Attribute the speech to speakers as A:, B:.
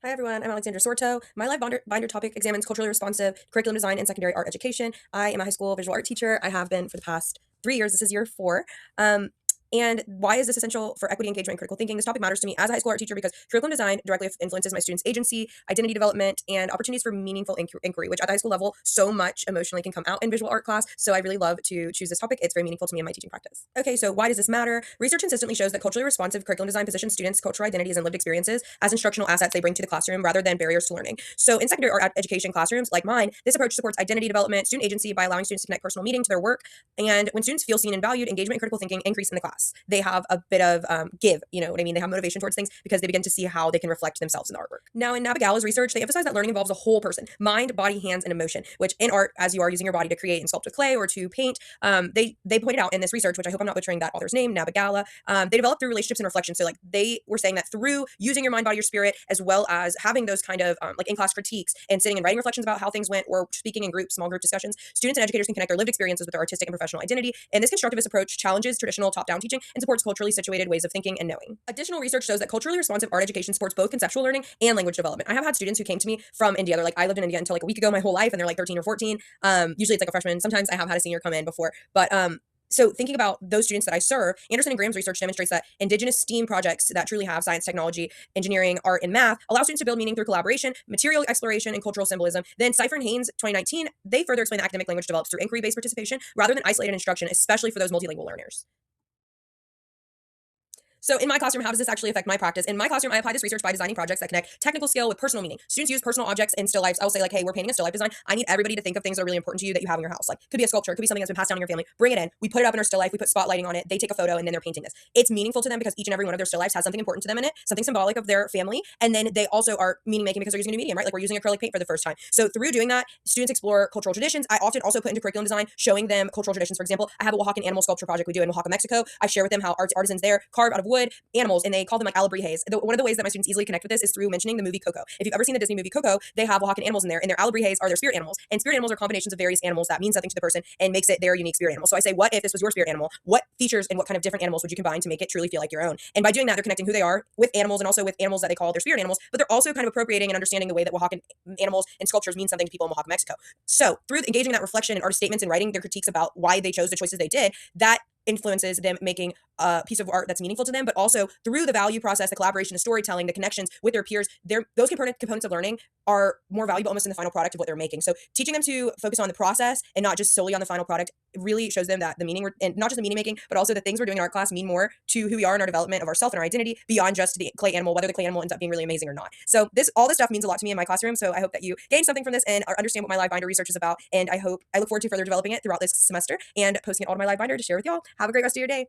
A: Hi everyone, I'm Alexandra Sorto. My live binder topic examines culturally responsive curriculum design in secondary art education. I am a high school visual art teacher. I have been for the past 3 years. This is year 4. And why is this essential for equity, engagement, and critical thinking? This topic matters to me as a high school art teacher because curriculum design directly influences my students' agency, identity development, and opportunities for meaningful inquiry, which at the high school level, so much emotionally can come out in visual art class. So I really love to choose this topic. It's very meaningful to me in my teaching practice. Okay, so why does this matter? Research consistently shows that culturally responsive curriculum design positions students' cultural identities and lived experiences as instructional assets they bring to the classroom rather than barriers to learning. So in secondary art education classrooms like mine, this approach supports identity development, student agency by allowing students to connect personal meaning to their work. And when students feel seen and valued, engagement and critical thinking increase in the class. They have a bit of give, you know what I mean? They have motivation towards things because they begin to see how they can reflect themselves in the artwork. Now, in Nabagawa's research, they emphasize that learning involves a whole person, mind, body, hands, and emotion, which in art, as you are using your body to create and sculpt with clay or to paint, they pointed out in this research, which I hope I'm not butchering that author's name, Nabagawa, they developed through relationships and reflection. So like they were saying that through using your mind, body, your spirit, as well as having those kind of like in-class critiques and sitting and writing reflections about how things went or speaking in groups, small group discussions, students and educators can connect their lived experiences with their artistic and professional identity. And this constructivist approach challenges traditional top-down teaching and supports culturally situated ways of thinking and knowing. Additional research shows that culturally responsive art education supports both conceptual learning and language development. I have had students who came to me from India. They're like, I lived in India until like a week ago my whole life, and they're like 13 or 14. Usually it's like a freshman. Sometimes I have had a senior come in before, but so thinking about those students that I serve, Anderson and Graham's research demonstrates that indigenous STEAM projects that truly have science, technology, engineering, art, and math allow students to build meaning through collaboration, material exploration, and cultural symbolism. Then Cipher and Haynes 2019, they further explain that academic language develops through inquiry-based participation rather than isolated instruction, especially for those multilingual learners. So in my classroom, how does this actually affect my practice? In my classroom, I apply this research by designing projects that connect technical skill with personal meaning. Students use personal objects in still lifes. I'll say like, hey, we're painting a still life design. I need everybody to think of things that are really important to you that you have in your house. Like could be a sculpture, could be something that's been passed down in your family. Bring it in. We put it up in our still life. We put spotlighting on it. They take a photo and then they're painting this. It's meaningful to them because each and every one of their still lives has something important to them in it, something symbolic of their family. And then they also are meaning making because they're using a new medium, right? Like we're using acrylic paint for the first time. So through doing that, students explore cultural traditions. I often also put into curriculum design, showing them cultural traditions. For example, I have a Oaxacan animal sculpture project we do in Oaxaca, Mexico. I share with them how artisans there carve out of wood animals and they call them like alebrijes. One of the ways that my students easily connect with this is through mentioning the movie Coco. If you've ever seen the Disney movie Coco, they have Oaxacan animals in there, and their alebrijes are their spirit animals. And spirit animals are combinations of various animals that mean something to the person and makes it their unique spirit animal. So I say, what if this was your spirit animal? What features and what kind of different animals would you combine to make it truly feel like your own? And by doing that, they're connecting who they are with animals and also with animals that they call their spirit animals, but they're also kind of appropriating and understanding the way that Oaxacan animals and sculptures mean something to people in Oaxaca, Mexico. So through engaging in that reflection and artist statements and writing their critiques about why they chose the choices they did, that influences them making a piece of art that's meaningful to them, but also through the value process, the collaboration, the storytelling, the connections with their peers, those components of learning are more valuable almost in the final product of what they're making. So teaching them to focus on the process and not just solely on the final product really shows them that the meaning, and not just the meaning making, but also the things we're doing in art class mean more to who we are in our development of ourself and our identity beyond just the clay animal, whether the clay animal ends up being really amazing or not. So all this stuff means a lot to me in my classroom. So I hope that you gain something from this and understand what my live binder research is about. And I look forward to further developing it throughout this semester and posting it all to my live binder to share with y'all. Have a great rest of your day.